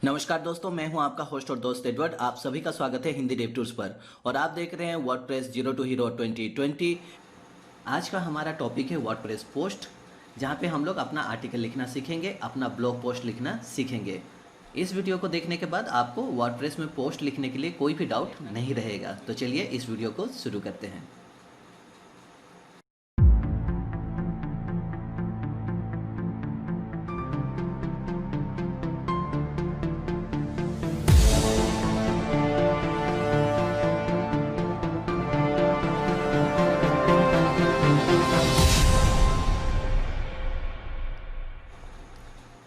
नमस्कार दोस्तों, मैं हूं आपका होस्ट और दोस्त एडवर्ड। आप सभी का स्वागत है हिंदी डेव टूर्स पर और आप देख रहे हैं वर्डप्रेस जीरो टू हीरो 2020। आज का हमारा टॉपिक है वर्डप्रेस पोस्ट, जहां पे हम लोग अपना आर्टिकल लिखना सीखेंगे, अपना ब्लॉग पोस्ट लिखना सीखेंगे। इस वीडियो को देखने के बाद आपको वर्डप्रेस में पोस्ट लिखने के लिए कोई भी डाउट नहीं रहेगा। तो चलिए इस वीडियो को शुरू करते हैं।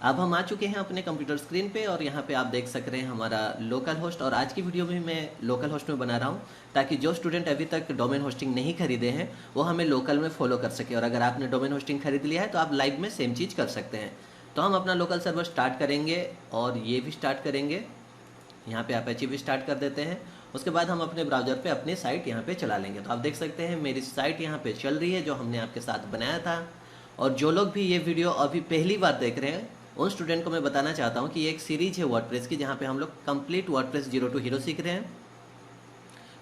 अब हम आ चुके हैं अपने कंप्यूटर स्क्रीन पे और यहाँ पे आप देख सक रहे हैं हमारा लोकल होस्ट। और आज की वीडियो में मैं लोकल होस्ट में बना रहा हूँ ताकि जो स्टूडेंट अभी तक डोमेन होस्टिंग नहीं खरीदे हैं वो हमें लोकल में फॉलो कर सके। और अगर आपने डोमेन होस्टिंग खरीद लिया है तो आप लाइव में सेम चीज़ कर सकते हैं। तो हम अपना लोकल सर्वर स्टार्ट करेंगे और ये भी स्टार्ट करेंगे। यहाँ पे अपेची भी स्टार्ट कर देते हैं। उसके बाद हम अपने ब्राउज़र पे अपनी साइट यहाँ पे चला लेंगे। तो आप देख सकते हैं मेरी साइट यहाँ पे चल रही है जो हमने आपके साथ बनाया था। और जो लोग भी ये वीडियो अभी पहली बार देख रहे हैं उन स्टूडेंट को मैं बताना चाहता हूँ कि ये एक सीरीज है वर्डप्रेस की, जहाँ पे हम लोग complete WordPress zero to hero सीख रहे हैं।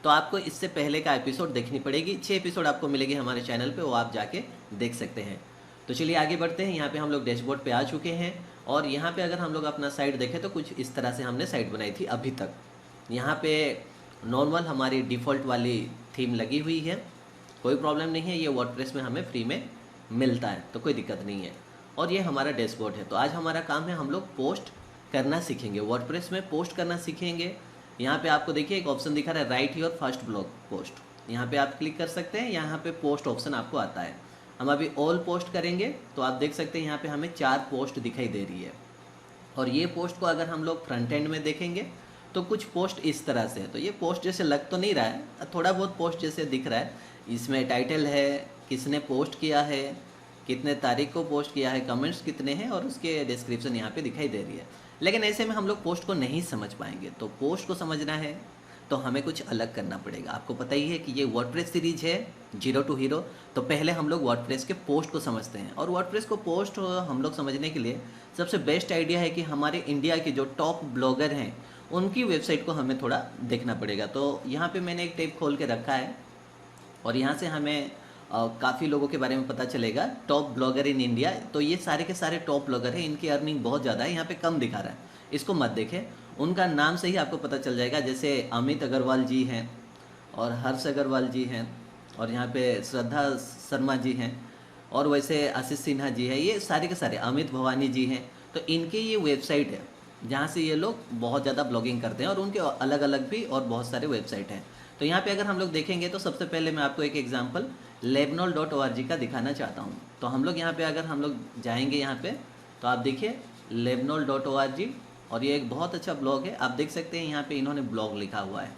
तो आपको इससे पहले का एपिसोड देखनी पड़ेगी। 6 एपिसोड आपको मिलेगी हमारे चैनल पे, वो आप जाके देख सकते हैं। तो चलिए आगे बढ़ते हैं। यहाँ पे हम लोग डैशबोर्ड पे आ चुके हैं और यहाँ पे अगर हम लोग अपना साइट देखें तो कुछ इस तरह से हमने साइट बनाई थी अभी तक। यहाँ पे नॉर्मल हमारी डिफ़ॉल्ट वाली थीम लगी हुई है, कोई प्रॉब्लम नहीं है। ये वर्डप्रेस में हमें फ्री में मिलता है तो कोई दिक्कत नहीं है। और ये हमारा डैशबोर्ड है। तो आज हमारा काम है, हम लोग पोस्ट करना सीखेंगे, वर्डप्रेस में पोस्ट करना सीखेंगे। यहाँ पे आपको देखिए एक ऑप्शन दिखा रहा है, right your first blog post. यहाँ पे आप क्लिक कर सकते हैं, यहाँ पे पोस्ट ऑप्शन आपको आता है। हम अभी ऑल पोस्ट करेंगे तो आप देख सकते हैं यहाँ पे हमें 4 पोस्ट दिखाई दे रही है। और ये पोस्ट को अगर हम लोग फ्रंट एंड में देखेंगे तो कुछ पोस्ट इस तरह से है। तो ये पोस्ट जैसे लग तो नहीं रहा है, थोड़ा बहुत पोस्ट जैसे दिख रहा है। इसमें टाइटल है, किसने पोस्ट किया है, कितने तारीख को पोस्ट किया है, कमेंट्स कितने हैं और उसके डिस्क्रिप्शन यहाँ पे दिखाई दे रही है। लेकिन ऐसे में हम लोग पोस्ट को नहीं समझ पाएंगे। तो पोस्ट को समझना है तो हमें कुछ अलग करना पड़ेगा। आपको पता ही है कि ये वर्डप्रेस सीरीज है जीरो टू हीरो। तो पहले हम लोग वर्डप्रेस के पोस्ट को समझते हैं। और वर्डप्रेस को पोस्ट हम लोग समझने के लिए सबसे बेस्ट आइडिया है कि हमारे इंडिया के जो टॉप ब्लॉगर हैं उनकी वेबसाइट को हमें थोड़ा देखना पड़ेगा। तो यहाँ पर मैंने एक टैब खोल के रखा है और यहाँ से हमें काफ़ी लोगों के बारे में पता चलेगा, टॉप ब्लॉगर इन इंडिया। तो ये सारे के सारे टॉप ब्लॉगर हैं, इनकी अर्निंग बहुत ज़्यादा है। यहाँ पे कम दिखा रहा है, इसको मत देखें, उनका नाम से ही आपको पता चल जाएगा। जैसे अमित अग्रवाल जी हैं और हर्ष अग्रवाल जी हैं और यहाँ पे श्रद्धा शर्मा जी हैं और वैसे आशीष सिन्हा जी है। ये सारे के सारे अमित भवानी जी हैं। तो इनकी ये वेबसाइट है जहाँ से ये लोग बहुत ज़्यादा ब्लॉगिंग करते हैं और उनके अलग अलग भी और बहुत सारे वेबसाइट हैं। तो यहाँ पे अगर हम लोग देखेंगे तो सबसे पहले मैं आपको एक एग्जांपल lebnol.org का दिखाना चाहता हूँ। तो हम लोग यहाँ पे अगर हम लोग जाएंगे यहाँ पे तो आप देखिए lebnol.org और ये एक बहुत अच्छा ब्लॉग है। आप देख सकते हैं यहाँ पे इन्होंने ब्लॉग लिखा हुआ है,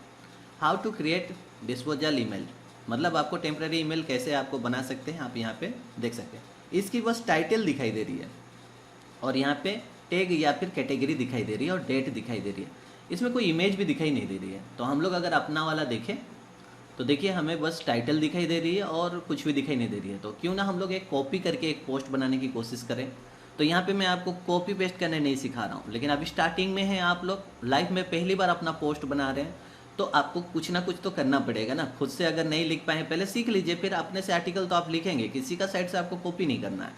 how to create disposal email, मतलब आपको टेम्प्रेरी ईमेल कैसे आपको बना सकते हैं। आप यहाँ पे देख सकते हैं, इसकी बस टाइटल दिखाई दे रही है और यहाँ पे टैग या फिर कैटेगरी दिखाई दे रही है और डेट दिखाई दे रही है। इसमें कोई इमेज भी दिखाई नहीं दे रही है। तो हम लोग अगर अपना वाला देखें तो देखिए हमें बस टाइटल दिखाई दे रही है और कुछ भी दिखाई नहीं दे रही है। तो क्यों ना हम लोग एक कॉपी करके एक पोस्ट बनाने की कोशिश करें। तो यहाँ पे मैं आपको कॉपी पेस्ट करने नहीं सिखा रहा हूँ, लेकिन अभी स्टार्टिंग में है, आप लोग लाइफ में पहली बार अपना पोस्ट बना रहे हैं तो आपको कुछ ना कुछ तो करना पड़ेगा ना। खुद से अगर नहीं लिख पाए पहले सीख लीजिए, फिर अपने से आर्टिकल तो आप लिखेंगे, किसी का साइड से आपको कॉपी नहीं करना है,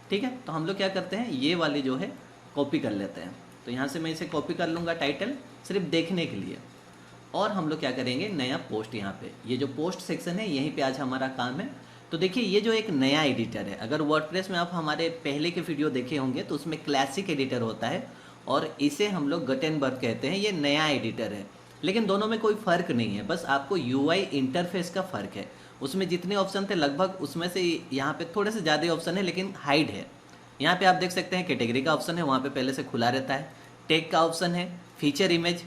ठीक है। तो हम लोग क्या करते हैं, ये वाली जो है कॉपी कर लेते हैं। तो यहाँ से मैं इसे कॉपी कर लूँगा टाइटल, सिर्फ देखने के लिए। और हम लोग क्या करेंगे, नया पोस्ट, यहाँ पे ये जो पोस्ट सेक्शन है यहीं पे आज हमारा काम है। तो देखिए ये जो एक नया एडिटर है, अगर वर्डप्रेस में आप हमारे पहले के वीडियो देखे होंगे तो उसमें क्लासिक एडिटर होता है और इसे हम लोग गटेनबर्ग कहते हैं। ये नया एडिटर है, लेकिन दोनों में कोई फ़र्क नहीं है, बस आपको यूआई इंटरफेस का फ़र्क है। उसमें जितने ऑप्शन थे लगभग उसमें से यहाँ पे थोड़े से ज़्यादा ऑप्शन है, लेकिन हाइड है। यहाँ पे आप देख सकते हैं कैटेगरी का ऑप्शन है, वहाँ पे पहले से खुला रहता है। टैग का ऑप्शन है, फीचर इमेज,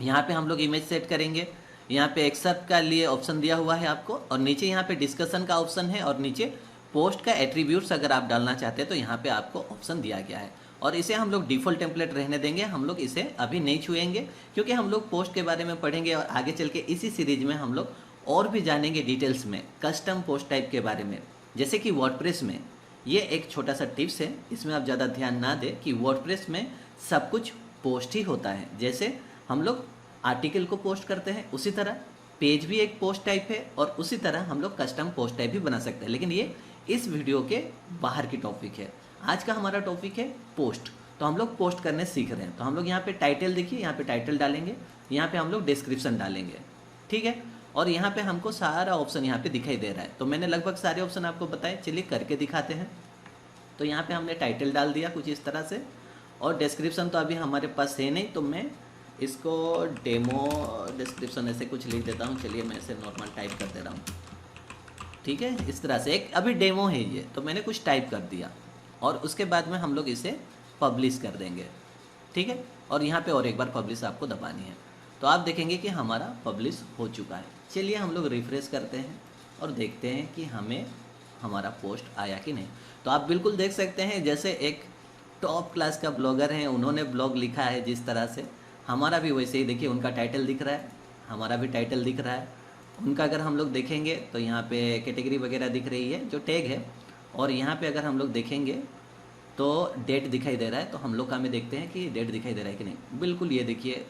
यहाँ पे हम लोग इमेज सेट करेंगे। यहाँ पे एक्सेप्ट का लिए ऑप्शन दिया हुआ है आपको और नीचे यहाँ पे डिस्कशन का ऑप्शन है और नीचे पोस्ट का एट्रीब्यूट्स अगर आप डालना चाहते हैं तो यहाँ पे आपको ऑप्शन दिया गया है। और इसे हम लोग डिफ़ॉल्ट टेम्पलेट रहने देंगे, हम लोग इसे अभी नहीं छुएंगे क्योंकि हम लोग पोस्ट के बारे में पढ़ेंगे और आगे चल के इसी सीरीज में हम लोग और भी जानेंगे डिटेल्स में कस्टम पोस्ट टाइप के बारे में। जैसे कि वर्डप्रेस में ये एक छोटा सा टिप्स है, इसमें आप ज़्यादा ध्यान ना दें कि वर्डप्रेस में सब कुछ पोस्ट ही होता है। जैसे हम लोग आर्टिकल को पोस्ट करते हैं उसी तरह पेज भी एक पोस्ट टाइप है, और उसी तरह हम लोग कस्टम पोस्ट टाइप भी बना सकते हैं। लेकिन ये इस वीडियो के बाहर की टॉपिक है। आज का हमारा टॉपिक है पोस्ट। तो हम लोग पोस्ट करने सीख रहे हैं। तो हम लोग यहाँ पे टाइटल देखिए, यहाँ पे टाइटल डालेंगे, यहाँ पे हम लोग डिस्क्रिप्शन डालेंगे, ठीक है। और यहाँ पे हमको सारा ऑप्शन यहाँ पे दिखाई दे रहा है। तो मैंने लगभग सारे ऑप्शन आपको बताए, चलिए करके दिखाते हैं। तो यहाँ पे हमने टाइटल डाल दिया कुछ इस तरह से, और डिस्क्रिप्शन तो अभी हमारे पास है नहीं, तो मैं इसको डेमो डिस्क्रिप्शन ऐसे कुछ लिख देता हूँ। चलिए मैं ऐसे नॉर्मल टाइप कर दे रहा हूँ, ठीक है। इस तरह से एक अभी डेमो है ये, तो मैंने कुछ टाइप कर दिया, और उसके बाद में हम लोग इसे पब्लिश कर देंगे, ठीक है। और यहाँ पे और एक बार पब्लिश आपको दबानी है, तो आप देखेंगे कि हमारा पब्लिश हो चुका है। चलिए हम लोग रिफ्रेश करते हैं और देखते हैं कि हमें हमारा पोस्ट आया कि नहीं। तो आप बिल्कुल देख सकते हैं जैसे एक टॉप क्लास का ब्लॉगर है, उन्होंने ब्लॉग लिखा है जिस तरह से, हमारा भी वैसे ही देखिए उनका टाइटल दिख रहा है, हमारा भी टाइटल दिख रहा है। उनका अगर हम लोग देखेंगे तो यहाँ पे कैटेगरी वगैरह दिख रही है जो टैग है, और यहाँ पे अगर हम लोग देखेंगे तो डेट दिखाई दे रहा है। तो हम लोग का में देखते हैं कि डेट दिखाई दे रहा है कि नहीं। बिल्कुल ये देखिए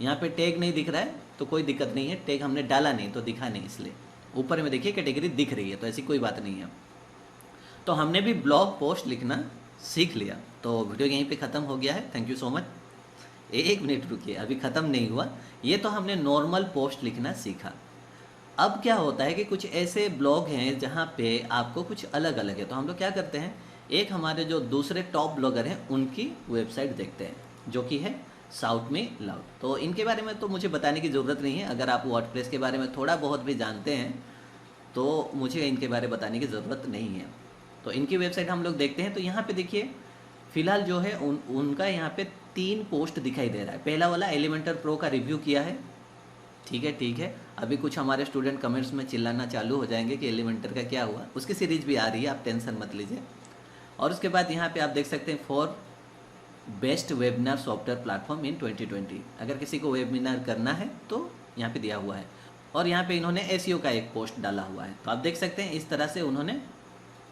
यहाँ पे टैग नहीं दिख रहा है, तो कोई दिक्कत नहीं है, टैग हमने डाला नहीं तो दिखा नहीं, इसलिए ऊपर में देखिए कैटेगरी दिख रही है, तो ऐसी कोई बात नहीं है। तो हमने भी ब्लॉग पोस्ट लिखना सीख लिया। तो वीडियो यहीं पे ख़त्म हो गया है। Thank you so much. एक मिनट रुकिए, अभी ख़त्म नहीं हुआ। ये तो हमने नॉर्मल पोस्ट लिखना सीखा। अब क्या होता है कि कुछ ऐसे ब्लॉग हैं जहाँ पे आपको कुछ अलग अलग है। तो हम लोग क्या करते हैं, एक हमारे जो दूसरे टॉप ब्लॉगर हैं उनकी वेबसाइट देखते हैं, जो कि है साउथ मी लव। तो इनके बारे में तो मुझे बताने की ज़रूरत नहीं है। अगर आप वर्डप्रेस के बारे में थोड़ा बहुत भी जानते हैं तो मुझे इनके बारे में बताने की ज़रूरत नहीं है। तो इनकी वेबसाइट हम लोग देखते हैं। तो यहाँ पे देखिए फिलहाल जो है उनका यहाँ पे 3 पोस्ट दिखाई दे रहा है। पहला वाला एलिमेंटर प्रो का रिव्यू किया है, ठीक है। अभी कुछ हमारे स्टूडेंट कमेंट्स में चिल्लाना चालू हो जाएंगे कि एलिमेंटर का क्या हुआ। उसकी सीरीज भी आ रही है, आप टेंशन मत लीजिए। और उसके बाद यहाँ पे आप देख सकते हैं for best webinar software platform इन 2020। अगर किसी को वेबिनार करना है तो यहाँ पे दिया हुआ है। और यहाँ पे इन्होंने एसईओ का एक पोस्ट डाला हुआ है। तो आप देख सकते हैं इस तरह से उन्होंने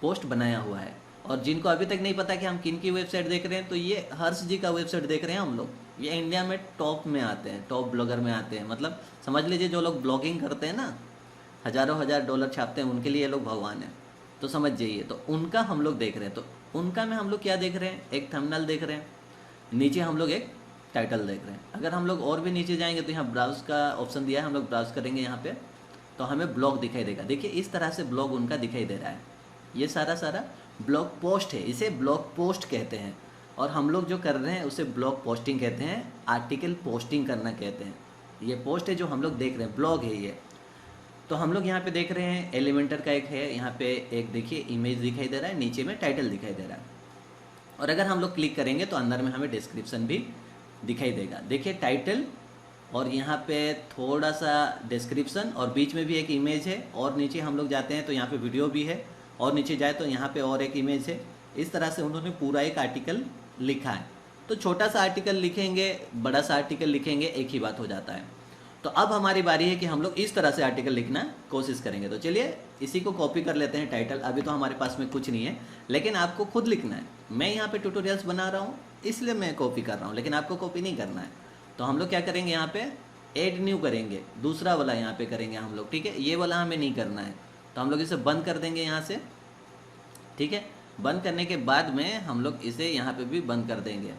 पोस्ट बनाया हुआ है। और जिनको अभी तक नहीं पता कि हम किन की वेबसाइट देख रहे हैं, तो ये हर्ष जी का वेबसाइट देख रहे हैं हम लोग। ये इंडिया में टॉप में आते हैं, टॉप ब्लॉगर में आते हैं। मतलब समझ लीजिए जो लोग ब्लॉगिंग करते हैं ना, हज़ारों हज़ार डॉलर छापते हैं, उनके लिए ये लोग भगवान हैं। तो समझ जाइए, तो उनका हम लोग देख रहे हैं। तो उनका में हम लोग क्या देख रहे हैं, एक थंबनेल देख रहे हैं, नीचे हम लोग एक टाइटल देख रहे हैं। अगर हम लोग और भी नीचे जाएंगे तो यहाँ ब्राउज का ऑप्शन दिया है, हम लोग ब्राउज करेंगे यहाँ पे, तो हमें ब्लॉग दिखाई देगा। देखिए इस तरह से ब्लॉग उनका दिखाई दे रहा है। ये सारा ब्लॉग पोस्ट है, इसे ब्लॉग पोस्ट कहते हैं। और हम लोग जो कर रहे हैं उसे ब्लॉग पोस्टिंग कहते हैं, आर्टिकल पोस्टिंग करना कहते हैं। ये पोस्ट है जो हम लोग देख रहे हैं, ब्लॉग है ये। तो हम लोग यहाँ पे देख रहे हैं एलिमेंटर का एक है, यहाँ पे एक देखिए इमेज दिखाई दे रहा है, नीचे में टाइटल दिखाई दे रहा है। और अगर हम लोग क्लिक करेंगे तो अंदर में हमें डिस्क्रिप्शन भी दिखाई देगा। देखिए टाइटल, और यहाँ पे थोड़ा सा डिस्क्रिप्शन, और बीच में भी एक इमेज है। और नीचे हम लोग जाते हैं तो यहाँ पे वीडियो भी है, और नीचे जाए तो यहाँ पे और एक इमेज है। इस तरह से उन्होंने पूरा एक आर्टिकल लिखा है। तो छोटा सा आर्टिकल लिखेंगे, बड़ा सा आर्टिकल लिखेंगे, एक ही बात हो जाता है। तो अब हमारी बारी है कि हम लोग इस तरह से आर्टिकल लिखना कोशिश करेंगे। तो चलिए इसी को कॉपी कर लेते हैं टाइटल। अभी तो हमारे पास में कुछ नहीं है, लेकिन आपको खुद लिखना है। मैं यहाँ पे ट्यूटोरियल्स बना रहा हूँ इसलिए मैं कॉपी कर रहा हूँ, लेकिन आपको कॉपी नहीं करना है। तो हम लोग क्या करेंगे, यहाँ पे ऐड न्यू करेंगे, दूसरा वाला यहाँ पे करेंगे हम लोग, ठीक है। ये वाला हमें नहीं करना है, तो हम लोग इसे बंद कर देंगे यहाँ से, ठीक है। बंद करने के बाद में हम लोग इसे यहाँ पे भी बंद कर देंगे।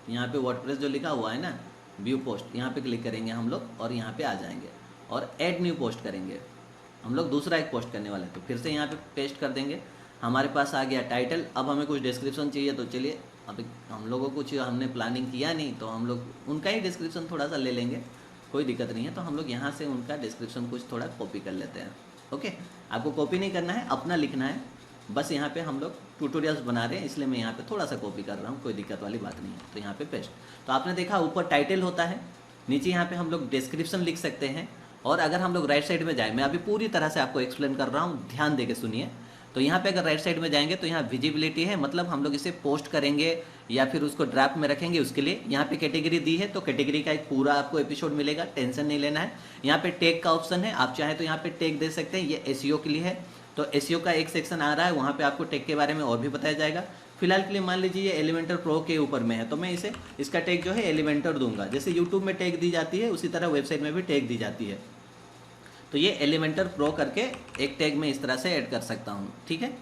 यहाँ पे वर्डप्रेस जो लिखा हुआ है ना, व्यू पोस्ट, यहाँ पे क्लिक करेंगे हम लोग और यहाँ पे आ जाएंगे और ऐड न्यू पोस्ट करेंगे। हम लोग दूसरा एक पोस्ट करने वाले हैं, तो फिर से यहाँ पे पेस्ट कर देंगे। हमारे पास आ गया टाइटल। अब हमें कुछ डिस्क्रिप्शन चाहिए, तो चलिए अब हम लोगों को कुछ हमने प्लानिंग किया नहीं, तो हम लोग उनका ही डिस्क्रिप्शन थोड़ा सा ले लेंगे, कोई दिक्कत नहीं है। तो हम लोग यहाँ से उनका डिस्क्रिप्शन कुछ थोड़ा कॉपी कर लेते हैं। ओके, आपको कॉपी नहीं करना है, अपना लिखना है बस। यहाँ पे हम लोग ट्यूटोरियल्स बना रहे हैं, इसलिए मैं यहाँ पे थोड़ा सा कॉपी कर रहा हूँ, कोई दिक्कत वाली बात नहीं है। तो यहाँ पे पेस्ट। तो आपने देखा ऊपर टाइटल होता है, नीचे यहाँ पे हम लोग डिस्क्रिप्शन लिख सकते हैं। और अगर हम लोग राइट साइड में जाए, मैं अभी पूरी तरह से आपको एक्सप्लेन कर रहा हूँ, ध्यान दे के सुनिए। तो यहाँ पे अगर राइट साइड में जाएंगे तो यहाँ विजिबिलिटी है, मतलब हम लोग इसे पोस्ट करेंगे या फिर उसको ड्राफ्ट में रखेंगे, उसके लिए यहाँ पे कैटेगरी दी है। तो कैटेगरी का एक पूरा आपको एपिसोड मिलेगा, टेंशन नहीं लेना है। यहाँ पे टैग का ऑप्शन है, आप चाहें तो यहाँ पे टैग दे सकते हैं, ये एसईओ के लिए है। तो एसईओ का एक सेक्शन आ रहा है, वहाँ पे आपको टैग के बारे में और भी बताया जाएगा। फिलहाल के लिए मान लीजिए ये एलिमेंटर प्रो के ऊपर में है, तो मैं इसे इसका टैग जो है एलिमेंटर दूंगा। जैसे यूट्यूब में टैग दी जाती है उसी तरह वेबसाइट में भी टैग दी जाती है। तो ये एलिमेंटर प्रो करके एक टैग में इस तरह से ऐड कर सकता हूँ, ठीक है।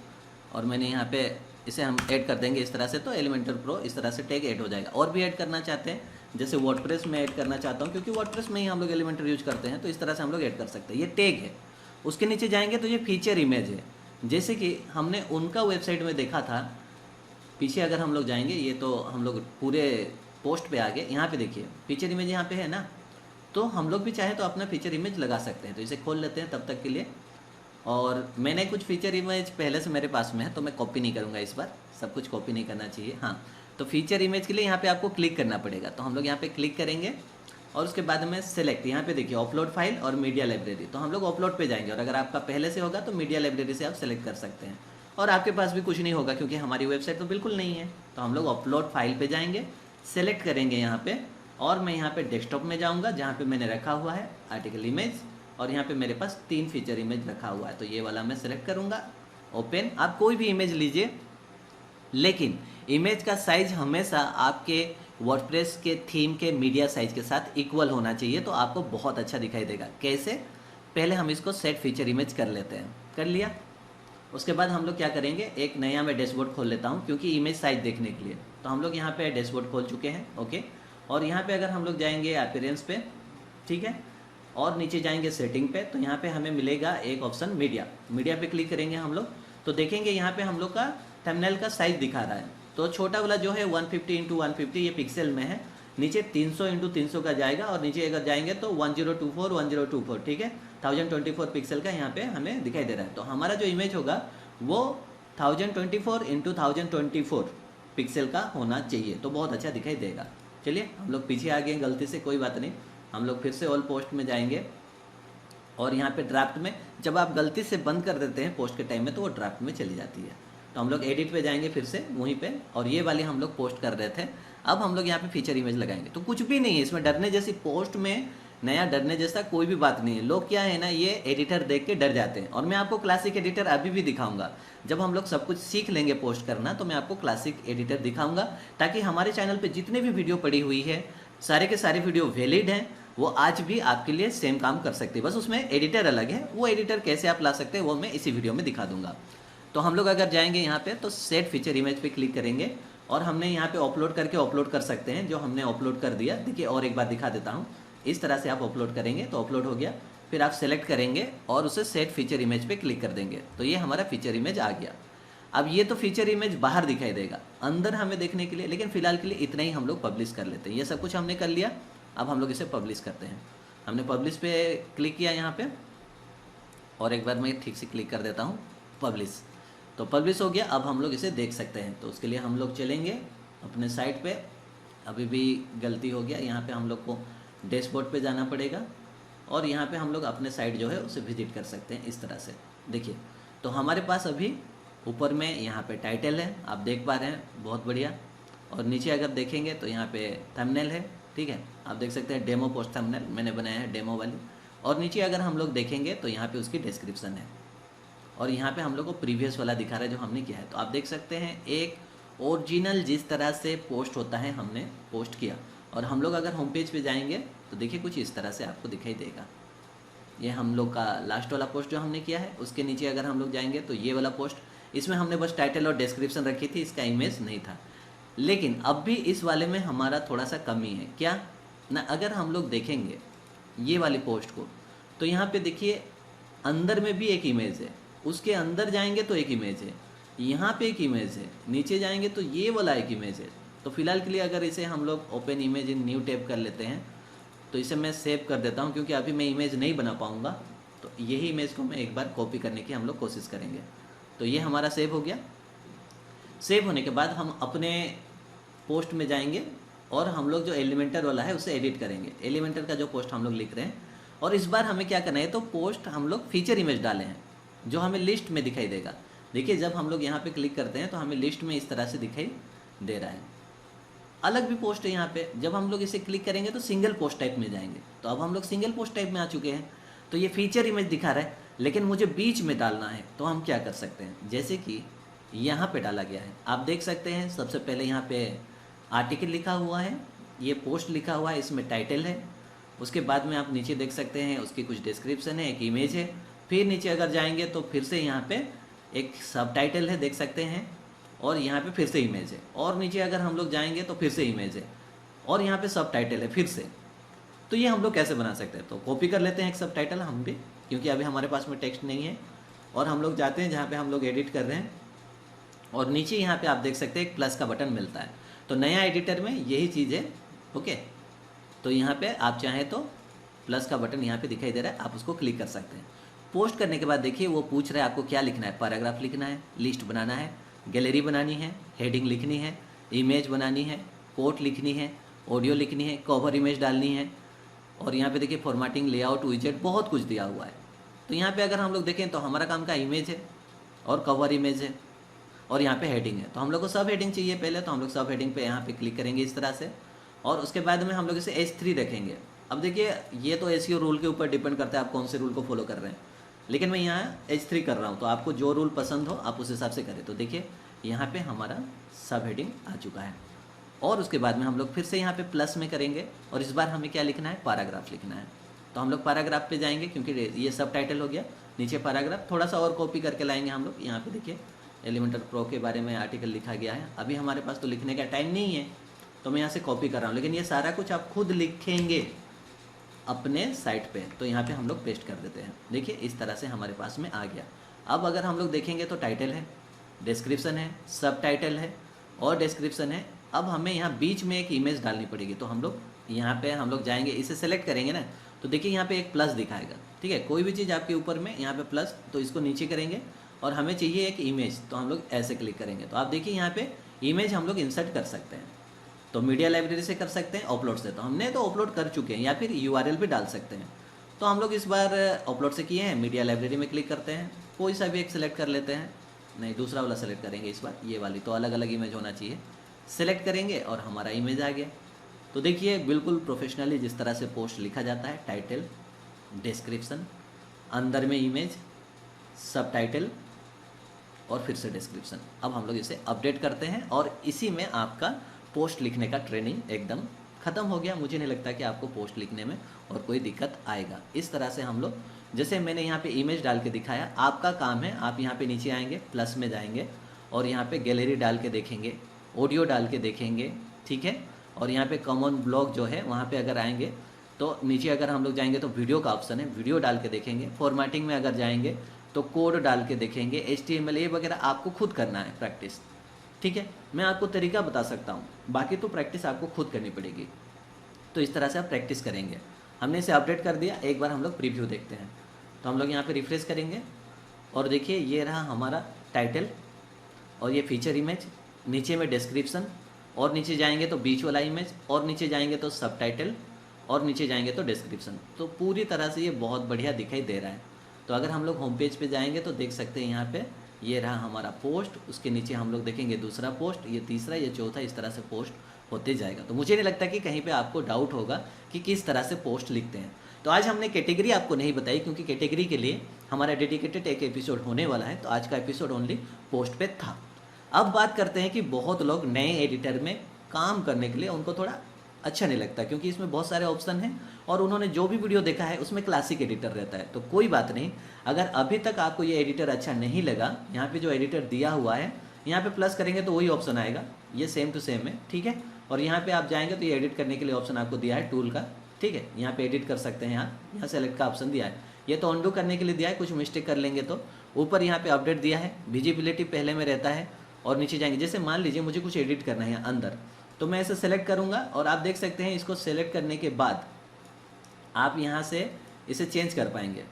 और मैंने यहाँ पे इसे हम ऐड कर देंगे इस तरह से, तो एलिमेंटर प्रो इस तरह से टैग ऐड हो जाएगा। और भी ऐड करना चाहते हैं, जैसे वर्डप्रेस में ऐड करना चाहता हूँ, क्योंकि वर्डप्रेस में ही हम लोग एलिमेंटर यूज करते हैं, तो इस तरह से हम लोग ऐड कर सकते हैं। ये टैग है। उसके नीचे जाएंगे तो ये फीचर इमेज है, जैसे कि हमने उनका वेबसाइट में देखा था। पीछे अगर हम लोग जाएंगे, ये तो हम लोग पूरे पोस्ट पे आ गए। यहाँ पे देखिए फीचर इमेज यहाँ पे है ना, तो हम लोग भी चाहे तो अपना फीचर इमेज लगा सकते हैं। तो इसे खोल लेते हैं तब तक के लिए। और मैंने कुछ फीचर इमेज पहले से मेरे पास में है, तो मैं कॉपी नहीं करूँगा इस बार, सब कुछ कॉपी नहीं करना चाहिए। हाँ, तो फीचर इमेज के लिए यहाँ पे आपको क्लिक करना पड़ेगा। तो हम लोग यहाँ पे क्लिक करेंगे और उसके बाद में सेलेक्ट, यहाँ पे देखिए अपलोड फाइल और मीडिया लाइब्रेरी, तो हम लोग अपलोड पे जाएंगे। और अगर आपका पहले से होगा तो मीडिया लाइब्रेरी से आप सेलेक्ट कर सकते हैं। और आपके पास भी कुछ नहीं होगा क्योंकि हमारी वेबसाइट तो बिल्कुल नहीं है। तो हम लोग अपलोड फाइल पे जाएंगे, सेलेक्ट करेंगे यहाँ पे, और मैं यहाँ पे डेस्कटॉप में जाऊँगा जहाँ पे मैंने रखा हुआ है आर्टिकल इमेज, और यहाँ पे मेरे पास 3 फीचर इमेज रखा हुआ है। तो ये वाला मैं सेलेक्ट करूँगा, ओपन। आप कोई भी इमेज लीजिए, लेकिन इमेज का साइज हमेशा आपके वर्डप्रेस के थीम के मीडिया साइज के साथ इक्वल होना चाहिए, तो आपको बहुत अच्छा दिखाई देगा। कैसे? पहले हम इसको सेट फीचर इमेज कर लेते हैं। कर लिया। उसके बाद हम लोग क्या करेंगे, एक नया मैं डैशबोर्ड खोल लेता हूँ क्योंकि इमेज साइज देखने के लिए। तो हम लोग यहाँ पे डैशबोर्ड खोल चुके हैं, ओके। और यहाँ पे अगर हम लोग जाएंगे अपीयरेंस पे, ठीक है, और नीचे जाएंगे सेटिंग पे, तो यहाँ पे हमें मिलेगा एक ऑप्शन मीडिया पे क्लिक करेंगे हम लोग। तो देखेंगे यहाँ पे हम लोग का थंबनेल का साइज दिखा रहा है। तो छोटा वाला जो है 150x150 ये पिक्सल में है, नीचे 300x300 का जाएगा, और नीचे अगर जाएंगे तो 1024 ठीक है, 1024 पिक्सल का यहाँ पे हमें दिखाई दे रहा है। तो हमारा जो इमेज होगा वो 1024x1024 पिक्सल का होना चाहिए, तो बहुत अच्छा दिखाई देगा। चलिए हम लोग पीछे आ गए गलती से, कोई बात नहीं। हम लोग फिर से ऑल पोस्ट में जाएंगे, और यहाँ पे ड्राफ्ट में जब आप गलती से बंद कर देते हैं पोस्ट के टाइम में, तो वो ड्राफ्ट में चली जाती है। तो हम लोग एडिट पे जाएंगे फिर से वहीं पे, और ये वाली हम लोग पोस्ट कर रहे थे। अब हम लोग यहाँ पे फीचर इमेज लगाएंगे। तो कुछ भी नहीं है इसमें डरने जैसी, पोस्ट में नया डरने जैसा कोई भी बात नहीं है। लोग क्या है ना, ये एडिटर देख के डर जाते हैं, और मैं आपको क्लासिक एडिटर अभी भी दिखाऊंगा। जब हम लोग सब कुछ सीख लेंगे पोस्ट करना, तो मैं आपको क्लासिक एडिटर दिखाऊंगा, ताकि हमारे चैनल पे जितने भी वीडियो पड़ी हुई है, सारे के सारे वीडियो वैलिड हैं, वो आज भी आपके लिए सेम काम कर सकते हैं। बस उसमें एडिटर अलग है, वो एडिटर कैसे आप ला सकते हैं वो मैं इसी वीडियो में दिखा दूंगा। तो हम लोग अगर जाएंगे यहाँ पे, तो सेट फीचर इमेज पे क्लिक करेंगे, और हमने यहाँ पे अपलोड करके अपलोड कर सकते हैं, जो हमने अपलोड कर दिया। देखिए और एक बार दिखा देता हूँ, इस तरह से आप अपलोड करेंगे तो अपलोड हो गया। फिर आप सेलेक्ट करेंगे और उसे सेट फीचर इमेज पे क्लिक कर देंगे, तो ये हमारा फीचर इमेज आ गया। अब ये तो फीचर इमेज बाहर दिखाई देगा, अंदर हमें देखने के लिए, लेकिन फिलहाल के लिए इतना ही हम लोग पब्लिश कर लेते हैं। ये सब कुछ हमने कर लिया, अब हम लोग इसे पब्लिश करते हैं। हमने पब्लिश पे क्लिक किया यहाँ पे, और एक बार मैं ठीक से क्लिक कर देता हूँ पब्लिश, तो पब्लिश हो गया। अब हम लोग इसे देख सकते हैं। तो उसके लिए हम लोग चलेंगे अपने साइट पे। अभी भी गलती हो गया, यहाँ पे हम लोग को डैशबोर्ड पे जाना पड़ेगा, और यहाँ पे हम लोग अपने साइट जो है उसे विजिट कर सकते हैं इस तरह से। देखिए तो हमारे पास अभी ऊपर में यहाँ पे टाइटल है, आप देख पा रहे हैं, बहुत बढ़िया। और नीचे अगर देखेंगे तो यहाँ पे थंबनेल है, ठीक है, आप देख सकते हैं डेमो पोस्ट थंबनेल मैंने बनाया है, डेमो वाली। और नीचे अगर हम लोग देखेंगे तो यहाँ पे उसकी डिस्क्रिप्शन है, और यहाँ पे हम लोग को प्रीवियस वाला दिखा रहा है जो हमने किया है। तो आप देख सकते हैं एक ओरिजिनल जिस तरह से पोस्ट होता है हमने पोस्ट किया। और हम लोग अगर होम पेज पे जाएंगे तो देखिए कुछ इस तरह से आपको दिखाई देगा। ये हम लोग का लास्ट वाला पोस्ट जो हमने किया है, उसके नीचे अगर हम लोग जाएंगे तो ये वाला पोस्ट, इसमें हमने बस टाइटल और डिस्क्रिप्शन रखी थी, इसका इमेज नहीं था। लेकिन अब भी इस वाले में हमारा थोड़ा सा कमी है, क्या ना, अगर हम लोग देखेंगे ये वाली पोस्ट को, तो यहाँ पे देखिए अंदर में भी एक इमेज है, उसके अंदर जाएंगे तो एक इमेज है, यहाँ पे एक इमेज है, नीचे जाएंगे तो ये वाला एक इमेज है। तो फिलहाल के लिए अगर इसे हम लोग open image in new tab कर लेते हैं, तो इसे मैं सेव कर देता हूँ, क्योंकि अभी मैं इमेज नहीं बना पाऊँगा। तो यही इमेज को मैं एक बार कॉपी करने की हम लोग कोशिश करेंगे। तो ये हमारा सेव हो गया। सेव होने के बाद हम अपने पोस्ट में जाएंगे, और हम लोग जो एलिमेंटर वाला है उसे एडिट करेंगे। एलिमेंटर का जो पोस्ट हम लोग लिख रहे हैं, और इस बार हमें क्या करना है, तो पोस्ट हम लोग फीचर इमेज डाले हैं, जो हमें लिस्ट में दिखाई देगा। देखिए जब हम लोग यहाँ पे क्लिक करते हैं तो हमें लिस्ट में इस तरह से दिखाई दे रहा है। अलग भी पोस्ट है यहाँ पे, जब हम लोग इसे क्लिक करेंगे तो सिंगल पोस्ट टाइप में जाएंगे। तो अब हम लोग सिंगल पोस्ट टाइप में आ चुके हैं। तो ये फीचर इमेज दिखा रहा है, लेकिन मुझे बीच में डालना है, तो हम क्या कर सकते हैं, जैसे कि यहाँ पे डाला गया है। आप देख सकते हैं सबसे पहले यहाँ पे आर्टिकल लिखा हुआ है, ये पोस्ट लिखा हुआ है, इसमें टाइटल है। उसके बाद में आप नीचे देख सकते हैं उसकी कुछ डिस्क्रिप्शन है, एक इमेज है। फिर नीचे अगर जाएंगे तो फिर से यहाँ पे एक सब टाइटल है, देख सकते हैं, और यहाँ पे फिर से इमेज है। और नीचे अगर हम लोग जाएंगे तो फिर से इमेज है और यहाँ पे सब टाइटल है फिर से। तो ये हम लोग कैसे बना सकते हैं? तो कॉपी कर लेते हैं एक सब टाइटल हम भी, क्योंकि अभी हमारे पास में टेक्स्ट नहीं है। और हम लोग जाते हैं जहाँ पे हम लोग एडिट कर रहे हैं और नीचे यहाँ पे आप देख सकते हैं एक प्लस का बटन मिलता है। तो नया एडिटर में यही चीज़ है। ओके, तो यहाँ पे आप चाहें तो प्लस का बटन यहाँ पे दिखाई दे रहा है, आप उसको क्लिक कर सकते हैं। पोस्ट करने के बाद देखिए वो पूछ रहा है आपको क्या लिखना है। पैराग्राफ लिखना है, लिस्ट बनाना है, गैलरी बनानी है, हेडिंग लिखनी है, इमेज बनानी है, कोट लिखनी है, ऑडियो लिखनी है, कवर इमेज डालनी है। और यहाँ पे देखिए फॉर्मेटिंग, लेआउट, विजेट, बहुत कुछ दिया हुआ है। तो यहाँ पे अगर हम लोग देखें तो हमारा काम का इमेज है और कवर इमेज है और यहाँ पे हेडिंग है। तो हम लोग को सब हेडिंग चाहिए पहले, तो हम लोग सब हेडिंग पे यहाँ पे क्लिक करेंगे इस तरह से। और उसके बाद में हम लोग इसे H3 रखेंगे। अब देखिए ये तो SEO रूल के ऊपर डिपेंड करता है आप कौन से रूल को फॉलो कर रहे हैं, लेकिन मैं यहाँ H3 कर रहा हूँ। तो आपको जो रूल पसंद हो आप उस हिसाब से करें। तो देखिए यहाँ पे हमारा सब हेडिंग आ चुका है। और उसके बाद में हम लोग फिर से यहाँ पे प्लस में करेंगे और इस बार हमें क्या लिखना है? पैराग्राफ लिखना है। तो हम लोग पैराग्राफ पे जाएंगे क्योंकि ये सब टाइटल हो गया, नीचे पैराग्राफ। थोड़ा सा और कॉपी करके लाएंगे हम लोग। यहाँ पे देखिए एलिमेंटर प्रो के बारे में आर्टिकल लिखा गया है। अभी हमारे पास तो लिखने का टाइम नहीं है तो मैं यहाँ से कॉपी कर रहा हूँ, लेकिन ये सारा कुछ आप खुद लिखेंगे अपने साइट पे। तो यहाँ पे हम लोग पेस्ट कर देते हैं। देखिए इस तरह से हमारे पास में आ गया। अब अगर हम लोग देखेंगे तो टाइटल है, डिस्क्रिप्शन है, सब टाइटल है और डिस्क्रिप्शन है। अब हमें यहाँ बीच में एक इमेज डालनी पड़ेगी। तो हम लोग यहाँ पे हम लोग जाएंगे, इसे सेलेक्ट करेंगे ना, तो देखिए यहाँ पे एक प्लस दिखाएगा। ठीक है, कोई भी चीज़ आपके ऊपर में यहाँ पे प्लस, तो इसको नीचे करेंगे और हमें चाहिए एक इमेज। तो हम लोग ऐसे क्लिक करेंगे तो आप देखिए यहाँ पे इमेज हम लोग इंसर्ट कर सकते हैं। तो मीडिया लाइब्रेरी से कर सकते हैं, अपलोड से तो हमने तो अपलोड कर चुके हैं, या फिर URL भी डाल सकते हैं। तो हम लोग इस बार अपलोड से किए हैं, मीडिया लाइब्रेरी में क्लिक करते हैं, कोई सा भी एक सिलेक्ट कर लेते हैं। नहीं, दूसरा वाला सेलेक्ट करेंगे इस बार, ये वाली। तो अलग अलग इमेज होना चाहिए, सेलेक्ट करेंगे और हमारा इमेज आ गया। तो देखिए बिल्कुल प्रोफेशनली जिस तरह से पोस्ट लिखा जाता है, टाइटल, डिस्क्रिप्शन, अंदर में इमेज, सब टाइटल और फिर से डिस्क्रिप्शन। अब हम लोग इसे अपडेट करते हैं और इसी में आपका पोस्ट लिखने का ट्रेनिंग एकदम ख़त्म हो गया। मुझे नहीं लगता कि आपको पोस्ट लिखने में और कोई दिक्कत आएगा। इस तरह से हम लोग, जैसे मैंने यहाँ पे इमेज डाल के दिखाया, आपका काम है आप यहाँ पे नीचे आएंगे, प्लस में जाएंगे और यहाँ पे गैलरी डाल के देखेंगे, ऑडियो डाल के देखेंगे, ठीक है। और यहाँ पे कॉमन ब्लॉग जो है वहाँ पे अगर आएंगे तो नीचे अगर हम लोग जाएंगे तो वीडियो का ऑप्शन है, वीडियो डाल के देखेंगे। फॉर्मेटिंग में अगर जाएंगे तो कोड डाल के देखेंगे, HTML ये वगैरह आपको खुद करना है प्रैक्टिस, ठीक है। मैं आपको तरीका बता सकता हूँ, बाकी तो प्रैक्टिस आपको खुद करनी पड़ेगी। तो इस तरह से आप प्रैक्टिस करेंगे। हमने इसे अपडेट कर दिया, एक बार हम लोग प्रीव्यू देखते हैं। तो हम लोग यहाँ पे रिफ्रेश करेंगे और देखिए ये रहा हमारा टाइटल और ये फीचर इमेज, नीचे में डिस्क्रिप्शन, और नीचे जाएंगे तो बीच वाला इमेज, और नीचे जाएंगे तो सब टाइटल, और नीचे जाएंगे तो डिस्क्रिप्शन। तो पूरी तरह से ये बहुत बढ़िया दिखाई दे रहा है। तो अगर हम लोग होम पेज पे जाएंगे तो देख सकते हैं यहाँ पे ये रहा हमारा पोस्ट, उसके नीचे हम लोग देखेंगे दूसरा पोस्ट, ये तीसरा, ये चौथा, इस तरह से पोस्ट होते जाएगा। तो मुझे नहीं लगता कि कहीं पे आपको डाउट होगा कि किस तरह से पोस्ट लिखते हैं। तो आज हमने कैटेगरी आपको नहीं बताई क्योंकि कैटेगरी के लिए हमारा डेडिकेटेड एक एपिसोड होने वाला है। तो आज का एपिसोड ओनली पोस्ट पे था। अब बात करते हैं कि बहुत लोग नए एडिटर में काम करने के लिए उनको थोड़ा अच्छा नहीं लगता क्योंकि इसमें बहुत सारे ऑप्शन हैं और उन्होंने जो भी वीडियो देखा है उसमें क्लासिक एडिटर रहता है। तो कोई बात नहीं, अगर अभी तक आपको ये एडिटर अच्छा नहीं लगा, यहाँ पे जो एडिटर दिया हुआ है यहाँ पे प्लस करेंगे तो वही ऑप्शन आएगा, ये सेम टू सेम है, ठीक है। और यहाँ पे आप जाएंगे तो ये एडिट करने के लिए ऑप्शन आपको दिया है टूल का, ठीक है। यहाँ पे एडिट कर सकते हैं, यहाँ सेलेक्ट का ऑप्शन दिया है, ये तो अंडू करने के लिए दिया है, कुछ मिस्टेक कर लेंगे तो। ऊपर यहाँ पे अपडेट दिया है, विजिबिलिटी पहले में रहता है। और नीचे जाएंगे, जैसे मान लीजिए मुझे कुछ एडिट करना है यहाँ अंदर, तो मैं इसे सेलेक्ट करूँगा और आप देख सकते हैं इसको सेलेक्ट करने के बाद आप यहाँ से इसे चेंज कर पाएंगे।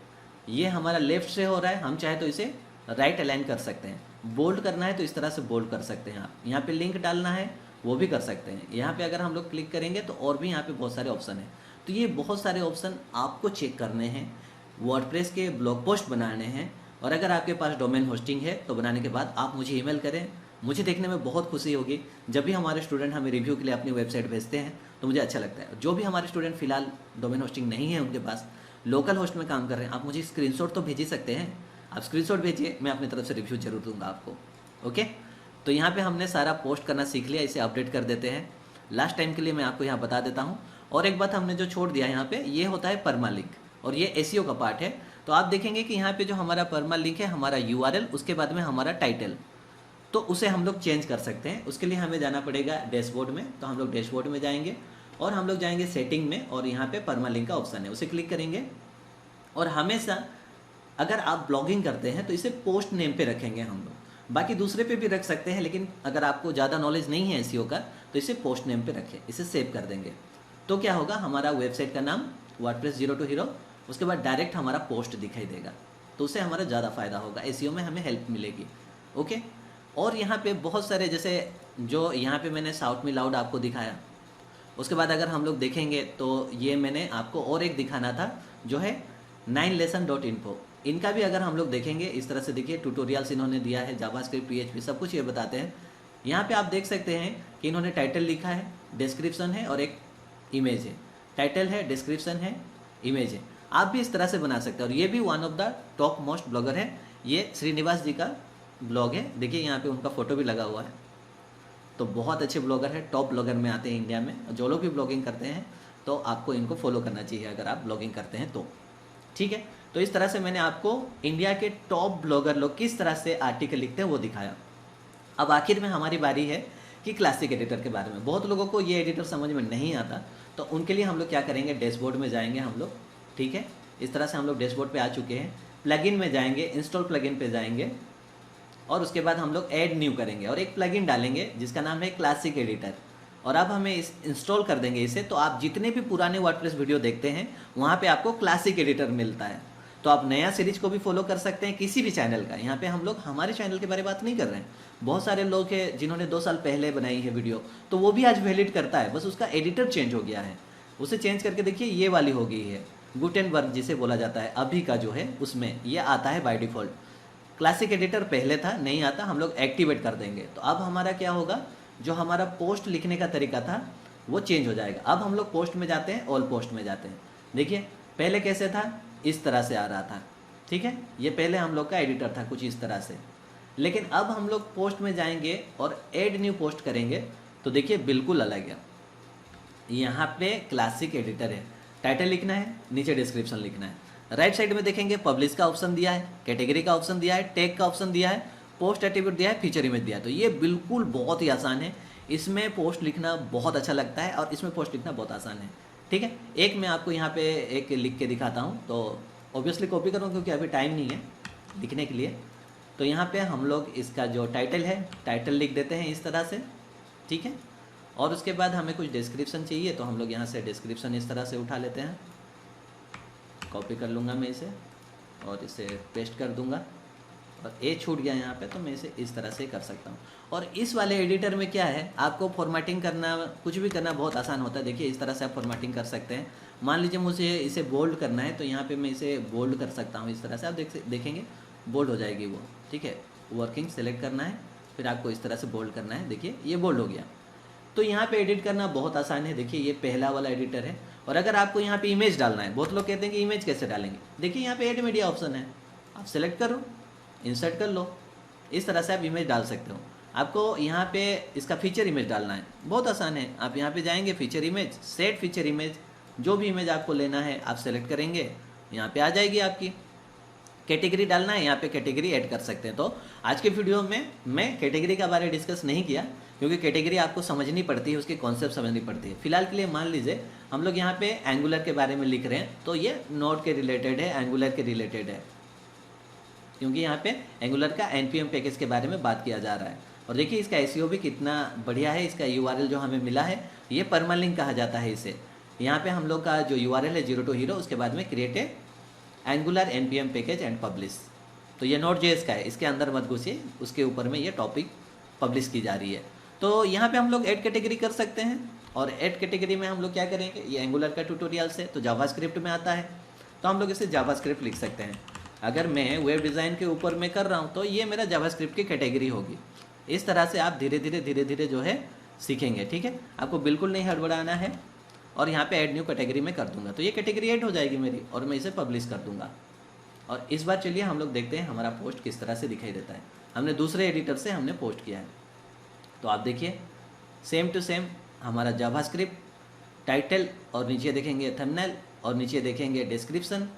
ये हमारा लेफ्ट से हो रहा है, हम चाहे तो इसे राइट अलाइन कर सकते हैं। बोल्ड करना है तो इस तरह से बोल्ड कर सकते हैं आप। यहाँ पे लिंक डालना है वो भी कर सकते हैं। यहाँ पे अगर हम लोग क्लिक करेंगे तो और भी यहाँ पे बहुत सारे ऑप्शन हैं। तो ये बहुत सारे ऑप्शन आपको चेक करने हैं, वर्डप्रेस के ब्लॉग पोस्ट बनाने हैं। और अगर आपके पास डोमेन होस्टिंग है तो बनाने के बाद आप मुझे ईमेल करें, मुझे देखने में बहुत खुशी होगी। जब भी हमारे स्टूडेंट हमें रिव्यू के लिए अपनी वेबसाइट भेजते हैं तो मुझे अच्छा लगता है। जो भी हमारे स्टूडेंट फिलहाल डोमेन होस्टिंग नहीं है, उनके पास लोकल होस्ट में काम कर रहे हैं, आप मुझे स्क्रीनशॉट तो भेज ही सकते हैं। आप स्क्रीनशॉट भेजिए, मैं अपनी तरफ से रिव्यू जरूर दूंगा आपको। ओके, तो यहाँ पे हमने सारा पोस्ट करना सीख लिया, इसे अपडेट कर देते हैं। लास्ट टाइम के लिए मैं आपको यहाँ बता देता हूँ। और एक बात हमने जो छोड़ दिया यहाँ पे, ये होता है परमा लिंक, और ये एसईओ का पार्ट है। तो आप देखेंगे कि यहाँ पे जो हमारा परमा लिंक है, हमारा यूआरएल, उसके बाद में हमारा टाइटल, तो उसे हम लोग चेंज कर सकते हैं। उसके लिए हमें जाना पड़ेगा डैशबोर्ड में। तो हम लोग डैशबोर्ड में जाएंगे और हम लोग जाएंगे सेटिंग में, और यहाँ पे परमा लिंक का ऑप्शन है, उसे क्लिक करेंगे। और हमेशा अगर आप ब्लॉगिंग करते हैं तो इसे पोस्ट नेम पे रखेंगे हम लोग, बाकी दूसरे पे भी रख सकते हैं, लेकिन अगर आपको ज़्यादा नॉलेज नहीं है एसईओ का तो इसे पोस्ट नेम पे रखें, इसे सेव कर देंगे। तो क्या होगा, हमारा वेबसाइट का नाम वर्डप्रेस जीरो टू हीरो, उसके बाद डायरेक्ट हमारा पोस्ट दिखाई देगा, तो उससे हमारा ज़्यादा फायदा होगा, एसईओ में हमें हेल्प मिलेगी। ओके, और यहाँ पे बहुत सारे, जैसे जो यहाँ पे मैंने साउथ में लाउड आपको दिखाया, उसके बाद अगर हम लोग देखेंगे तो ये मैंने आपको और एक दिखाना था जो है 9lesson.info, इनका भी अगर हम लोग देखेंगे इस तरह से, देखिए ट्यूटोरियल्स इन्होंने दिया है, जावास्क्रिप्ट, पीएचपी, सब कुछ ये बताते हैं। यहाँ पे आप देख सकते हैं कि इन्होंने टाइटल लिखा है, डिस्क्रिप्शन है और एक इमेज है। टाइटल है, डिस्क्रिप्शन है, इमेज है। आप भी इस तरह से बना सकते हैं। और ये भी one of the top most blogger है, ये श्रीनिवास जी का ब्लॉग है। देखिए यहाँ पे उनका फोटो भी लगा हुआ है। तो बहुत अच्छे ब्लॉगर है, टॉप ब्लॉगर में आते हैं इंडिया में। जो लोग भी ब्लॉगिंग करते हैं तो आपको इनको फॉलो करना चाहिए अगर आप ब्लॉगिंग करते हैं तो, ठीक है। तो इस तरह से मैंने आपको इंडिया के टॉप ब्लॉगर लोग किस तरह से आर्टिकल लिखते हैं वो दिखाया। अब आखिर में हमारी बारी है कि क्लासिक एडिटर के बारे में। बहुत लोगों को ये एडिटर समझ में नहीं आता, तो उनके लिए हम लोग क्या करेंगे, डैशबोर्ड में जाएंगे हम लोग, ठीक है। इस तरह से हम लोग डैशबोर्ड पे आ चुके हैं। प्लगइन में जाएंगे, इंस्टॉल प्लगइन पे जाएंगे, और उसके बाद हम लोग ऐड न्यू करेंगे और एक प्लगइन डालेंगे जिसका नाम है क्लासिक एडिटर। और अब हमें इस इंस्टॉल कर देंगे इसे, तो आप जितने भी पुराने वर्डप्रेस वीडियो देखते हैं वहाँ पे आपको क्लासिक एडिटर मिलता है। तो आप नया सीरीज को भी फॉलो कर सकते हैं किसी भी चैनल का। यहाँ पे हम लोग हमारे चैनल के बारे में बात नहीं कर रहे हैं, बहुत सारे लोग हैं जिन्होंने 2 साल पहले बनाई है वीडियो, तो वो भी आज वैलिड करता है, बस उसका एडिटर चेंज हो गया है। उसे चेंज करके देखिए ये वाली हो गई है, गुटेनबर्ग जिसे बोला जाता है अभी का जो है, उसमें ये आता है बाय डिफ़ॉल्ट। क्लासिक एडिटर पहले था, नहीं आता, हम लोग एक्टिवेट कर देंगे। तो अब हमारा क्या होगा, जो हमारा पोस्ट लिखने का तरीका था वो चेंज हो जाएगा। अब हम लोग पोस्ट में जाते हैं, ऑल पोस्ट में जाते हैं। देखिए पहले कैसे था, इस तरह से आ रहा था, ठीक है। ये पहले हम लोग का एडिटर था कुछ इस तरह से, लेकिन अब हम लोग पोस्ट में जाएंगे और ऐड न्यू पोस्ट करेंगे तो देखिए बिल्कुल अलग है। यहाँ पे क्लासिक एडिटर है, टाइटल लिखना है, नीचे डिस्क्रिप्शन लिखना है। राइट साइड में देखेंगे पब्लिश का ऑप्शन दिया है, कैटेगरी का ऑप्शन दिया है, टैग का ऑप्शन दिया है, पोस्ट एट्रीब्यूट दिया है, फीचर इमेज दिया है। तो ये बिल्कुल बहुत ही आसान है, इसमें पोस्ट लिखना बहुत अच्छा लगता है और इसमें पोस्ट लिखना बहुत आसान है, ठीक है। एक मैं आपको यहाँ पे एक लिख के दिखाता हूँ, तो ऑब्वियसली कॉपी करूँ क्योंकि अभी टाइम नहीं है लिखने के लिए। तो यहाँ पे हम लोग इसका जो टाइटल है, टाइटल लिख देते हैं इस तरह से, ठीक है। और उसके बाद हमें कुछ डिस्क्रिप्शन चाहिए, तो हम लोग यहाँ से डिस्क्रिप्शन इस तरह से उठा लेते हैं, कॉपी कर लूँगा मैं इसे और इसे पेस्ट कर दूँगा। और ए छूट गया यहाँ पे, तो मैं इसे इस तरह से कर सकता हूँ। और इस वाले एडिटर में क्या है, आपको फॉर्मेटिंग करना, कुछ भी करना बहुत आसान होता है। देखिए इस तरह से आप फॉर्मेटिंग कर सकते हैं। मान लीजिए मुझे इसे बोल्ड करना है, तो यहाँ पे मैं इसे बोल्ड कर सकता हूँ इस तरह से, आप देखेंगे बोल्ड हो जाएगी वो, ठीक है। वर्किंग सेलेक्ट करना है, फिर आपको इस तरह से बोल्ड करना है, देखिए ये बोल्ड हो गया। तो यहाँ पे एडिट करना बहुत आसान है। देखिए ये पहला वाला एडिटर है। और अगर आपको यहाँ पे इमेज डालना है, बहुत लोग कहते हैं कि इमेज कैसे डालेंगे, देखिए यहाँ पे ऐड मीडिया ऑप्शन है, आप सेलेक्ट करो, इंसर्ट कर लो, इस तरह से आप इमेज डाल सकते हो। आपको यहाँ पे इसका फीचर इमेज डालना है, बहुत आसान है। आप यहाँ पे जाएंगे, feature image, set feature image, जो भी इमेज आपको लेना है आप सेलेक्ट करेंगे, यहाँ पे आ जाएगी आपकी। कैटेगरी डालना है, यहाँ पे कैटेगरी ऐड कर सकते हैं। तो आज के वीडियो में मैं कैटेगरी का बारे डिस्कस नहीं किया, क्योंकि कैटेगरी आपको समझनी पड़ती है, उसकी कॉन्सेप्ट समझनी पड़ती है। फिलहाल के लिए मान लीजिए हम लोग यहाँ पे एंगुलर के बारे में लिख रहे हैं, तो ये नोड के रिलेटेड है, एंगुलर के रिलेटेड है, क्योंकि यहाँ पे एंगुलर का एनपीएम पैकेज के बारे में बात किया जा रहा है। और देखिए इसका एसईओ भी कितना बढ़िया है, इसका यूआरएल जो हमें मिला है ये परमालिंक कहा जाता है इसे। यहाँ पे हम लोग का जो यूआरएल है जीरो टू हीरो, उसके बाद में create a angular NPM package and publish. तो ये नोड जेएस का है, इसके अंदर मत घुसिए, उसके ऊपर में ये टॉपिक पब्लिश की जा रही है। तो यहाँ पे हम लोग ऐड कैटेगरी कर सकते हैं। और ऐड कैटेगरी में हम लोग क्या करेंगे, ये एंगुलर का ट्यूटोरियल से तो जावास्क्रिप्ट में आता है, तो हम लोग इसे जावास्क्रिप्ट लिख सकते हैं। अगर मैं वेब डिज़ाइन के ऊपर में कर रहा हूँ तो ये मेरा जावास्क्रिप्ट की कैटेगरी होगी। इस तरह से आप धीरे धीरे जो है सीखेंगे, ठीक है। आपको बिल्कुल नहीं हड़बड़ाना है। और यहाँ पे ऐड न्यू कैटेगरी में कर दूंगा, तो ये कैटेगरी ऐड हो जाएगी मेरी, और मैं इसे पब्लिश कर दूंगा। और इस बार चलिए हम लोग देखते हैं हमारा पोस्ट किस तरह से दिखाई देता है। हमने दूसरे एडिटर से हमने पोस्ट किया है। तो आप देखिए सेम टू सेम हमारा जावास्क्रिप्ट, टाइटल और नीचे देखेंगे थंबनेल और नीचे देखेंगे डिस्क्रिप्शन,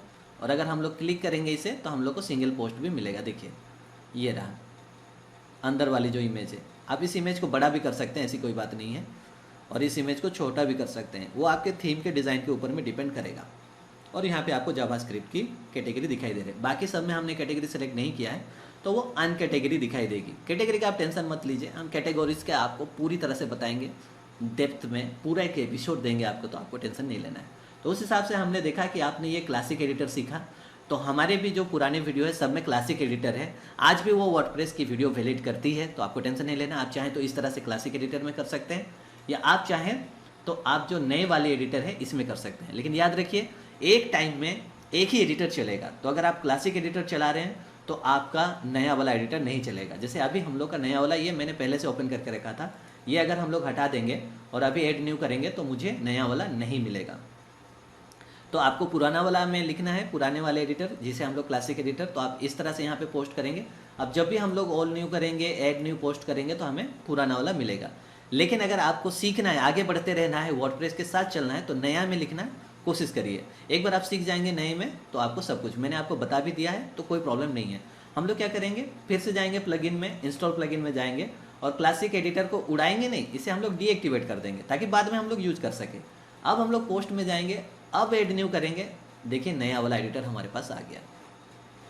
और अगर हम लोग क्लिक करेंगे इसे तो हम लोग को सिंगल पोस्ट भी मिलेगा। देखिए ये रहा अंदर वाली जो इमेज है। आप इस इमेज को बड़ा भी कर सकते हैं, ऐसी कोई बात नहीं है, और इस इमेज को छोटा भी कर सकते हैं, वो आपके थीम के डिज़ाइन के ऊपर में डिपेंड करेगा। और यहाँ पे आपको जावास्क्रिप्ट की कैटेगरी दिखाई दे रही है। बाकी सब में हमने कैटेगरी सेलेक्ट नहीं किया है तो वो अन कैटेगरी दिखाई देगी। कैटेगरी का आप टेंशन मत लीजिए, हम कैटेगरीज के आपको पूरी तरह से बताएंगे, डेप्थ में पूरा एक एपिसोड देंगे आपको, तो आपको टेंशन नहीं लेना है। तो उस हिसाब से हमने देखा कि आपने ये क्लासिक एडिटर सीखा, तो हमारे भी जो पुराने वीडियो है सब में क्लासिक एडिटर है, आज भी वो वर्डप्रेस की वीडियो वैलिड करती है, तो आपको टेंशन नहीं लेना। आप चाहें तो इस तरह से क्लासिक एडिटर में कर सकते हैं, या आप चाहें तो आप जो नए वाले एडिटर है इसमें कर सकते हैं। लेकिन याद रखिए एक टाइम में एक ही एडिटर चलेगा, तो अगर आप क्लासिक एडिटर चला रहे हैं तो आपका नया वाला एडिटर नहीं चलेगा। जैसे अभी हम लोग का नया वाला ये मैंने पहले से ओपन करके रखा था, ये अगर हम लोग हटा देंगे और अभी ऐड न्यू करेंगे तो मुझे नया वाला नहीं मिलेगा। तो आपको पुराना वाला में लिखना है, पुराने वाले एडिटर जिसे हम लोग क्लासिक एडिटर, तो आप इस तरह से यहाँ पे पोस्ट करेंगे। अब जब भी हम लोग ऑल न्यू करेंगे, ऐड न्यू पोस्ट करेंगे तो हमें पुराना वाला मिलेगा। लेकिन अगर आपको सीखना है, आगे बढ़ते रहना है, वर्डप्रेस के साथ चलना है, तो नया में लिखना कोशिश करिए। एक बार आप सीख जाएंगे नए में तो आपको सब कुछ मैंने आपको बता भी दिया है, तो कोई प्रॉब्लम नहीं है। हम लोग क्या करेंगे, फिर से जाएंगे प्लगइन में, इंस्टॉल प्लगइन में जाएंगे और क्लासिक एडिटर को उड़ाएंगे नहीं, इसे हम लोग डीएक्टिवेट कर देंगे ताकि बाद में हम लोग यूज कर सके। अब हम लोग पोस्ट में जाएंगे, अब ऐड न्यू करेंगे, देखिए नया वाला एडिटर हमारे पास आ गया।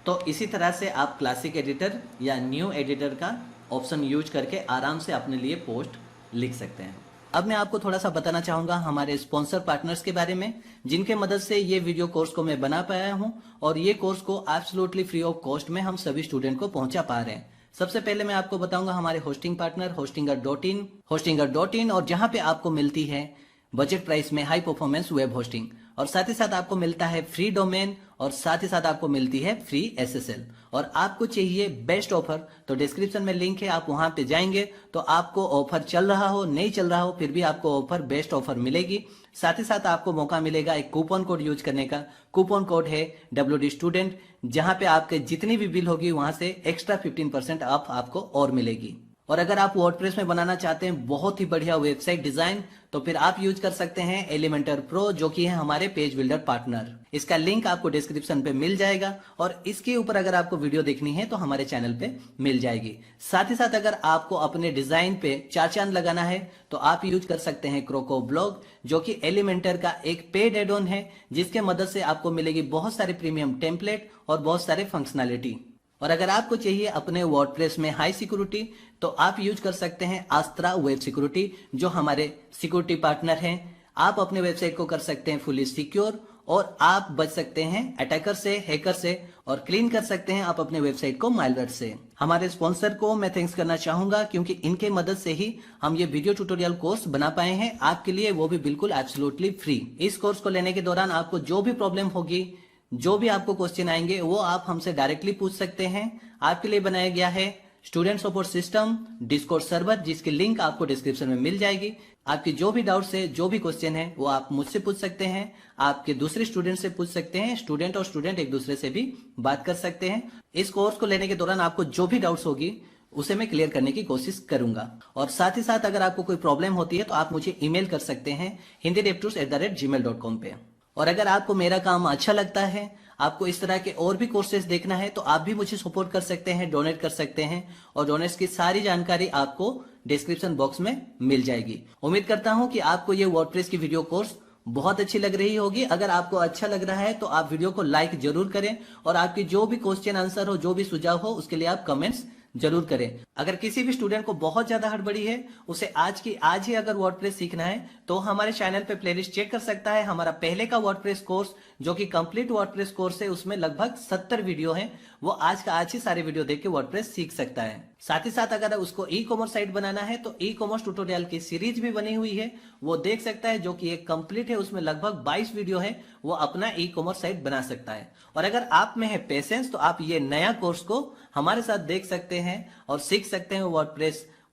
तो इसी तरह से आप क्लासिक एडिटर या न्यू एडिटर का ऑप्शन यूज करके आराम से अपने लिए पोस्ट लिख सकते हैं। अब मैं आपको थोड़ा सा बताना चाहूंगा हमारे स्पॉन्सर पार्टनर्स के बारे में, जिनके मदद से ये वीडियो कोर्स को मैं बना पाया हूं, और ये कोर्स को एब्सोल्युटली फ्री ऑफ कॉस्ट में हम सभी स्टूडेंट को पहुंचा पा रहे हैं। सबसे पहले मैं आपको बताऊंगा हमारे होस्टिंग पार्टनर होस्टिंगर.in, और जहां पे आपको मिलती है बजट प्राइस में हाई परफॉर्मेंस वेब होस्टिंग, और साथ ही साथ आपको मिलता है फ्री डोमेन, और साथ ही साथ आपको मिलती है फ्री SSL। और आपको चाहिए बेस्ट ऑफर, तो डिस्क्रिप्शन में लिंक है, आप वहां पे जाएंगे तो आपको ऑफर चल रहा हो नहीं चल रहा हो फिर भी आपको ऑफर बेस्ट ऑफर मिलेगी। साथ ही साथ आपको मौका मिलेगा एक कूपन कोड यूज करने का। कूपन कोड है WD स्टूडेंट, जहां पे आपके जितनी भी बिल होगी वहां से एक्स्ट्रा 15% ऑफ आपको और मिलेगी। और अगर आप वर्डप्रेस में बनाना चाहते हैं बहुत ही बढ़िया वेबसाइट डिजाइन, तो फिर आप यूज कर सकते हैं एलिमेंटर प्रो, जो कि है हमारे पेज बिल्डर पार्टनर। इसका लिंक आपको डिस्क्रिप्शन पे मिल जाएगा, और इसके ऊपर अगर आपको वीडियो देखनी है तो हमारे चैनल पे मिल जाएगी। साथ ही साथ अगर आपको अपने डिजाइन पे चार चांद लगाना है तो आप यूज कर सकते हैं क्रोको ब्लॉग, जो कि एलिमेंटर का एक पेड एड ऑन है, जिसके मदद से आपको मिलेगी बहुत सारे प्रीमियम टेम्पलेट और बहुत सारे फंक्शनैलिटी। और अगर आपको चाहिए अपने वर्डप्रेस में हाई सिक्योरिटी, तो आप यूज कर सकते हैं आस्त्रा वेब सिक्योरिटी, जो हमारे सिक्योरिटी पार्टनर हैं। आप अपने वेबसाइट को कर सकते हैं फुली सिक्योर, और आप बच सकते हैं अटैकर से, हैकर से, और क्लीन कर सकते हैं आप अपने वेबसाइट को माइलवेयर से। हमारे स्पॉन्सर को मैं थैंक्स करना चाहूंगा, क्योंकि इनके मदद से ही हम ये वीडियो ट्यूटोरियल कोर्स बना पाए हैं आपके लिए, वो भी बिल्कुल एब्सोल्युटली फ्री। इस कोर्स को लेने के दौरान आपको जो भी प्रॉब्लम होगी, जो भी आपको क्वेश्चन आएंगे, वो आप हमसे डायरेक्टली पूछ सकते हैं। आपके लिए बनाया गया है student support system Discord server, जिसकी लिंक आपको डिस्क्रिप्शन में मिल जाएगी। आपकी जो भी डाउट्स है, जो भी क्वेश्चन है, वो आप मुझसे पूछ सकते हैं, आपके दूसरे स्टूडेंट से पूछ सकते हैं, स्टूडेंट और स्टूडेंट एक दूसरे से भी बात कर सकते हैं। इस कोर्स को लेने के दौरान आपको जो भी डाउट्स होगी उसे मैं क्लियर करने की कोशिश करूंगा। और साथ ही साथ अगर आपको कोई प्रॉब्लम होती है तो आप मुझे ईमेल कर सकते हैं hindidevtools@gmail.com पे। और अगर आपको मेरा काम अच्छा लगता है, आपको इस तरह के और भी कोर्सेज देखना है, तो आप भी मुझे सपोर्ट कर सकते हैं, डोनेट कर सकते हैं, और डोनेट्स की सारी जानकारी आपको डिस्क्रिप्शन बॉक्स में मिल जाएगी। उम्मीद करता हूं कि आपको ये वर्डप्रेस की वीडियो कोर्स बहुत अच्छी लग रही होगी। अगर आपको अच्छा लग रहा है तो आप वीडियो को लाइक जरूर करें, और आपकी जो भी क्वेश्चन आंसर हो, जो भी सुझाव हो, उसके लिए आप कमेंट्स जरूर करें। अगर किसी भी स्टूडेंट को बहुत ज्यादा हड़बड़ी है, उसे आज की आज ही अगर वर्डप्रेस सीखना है, तो हमारे चैनल पे प्लेलिस्ट चेक कर सकता है। हमारा पहले का वर्डप्रेस कोर्स, जो कि कंप्लीट वर्डप्रेस कोर्स है, उसमें लगभग 70 वीडियो हैं, वो आज का आज ही सारे वीडियो देख के वर्डप्रेस सीख सकता है। साथ ही साथ अगर उसको ई कॉमर्स साइट बनाना है तो ई कॉमर्स ट्यूटोरियल की सीरीज भी बनी हुई है, वो देख सकता है, जो कि एक कंप्लीट है, उसमें लगभग 22 वीडियो है, वो अपना ई कॉमर्स साइट बना सकता है। और अगर आप में है पेशेंस, तो आप ये नया कोर्स को हमारे साथ देख सकते हैं और सीख सकते हैं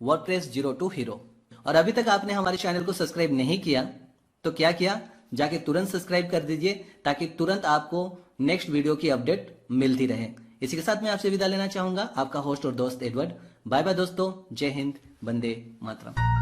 वर्डप्रेस जीरो टू हीरो। और अभी तक आपने हमारे चैनल को सब्सक्राइब नहीं किया तो क्या किया, जाके तुरंत सब्सक्राइब कर दीजिए, ताकि तुरंत आपको नेक्स्ट वीडियो की अपडेट मिलती रहे। इसी के साथ मैं आपसे विदा लेना चाहूंगा, आपका होस्ट और दोस्त एडवर्ड। बाय बाय दोस्तों, जय हिंद, वंदे मातरम।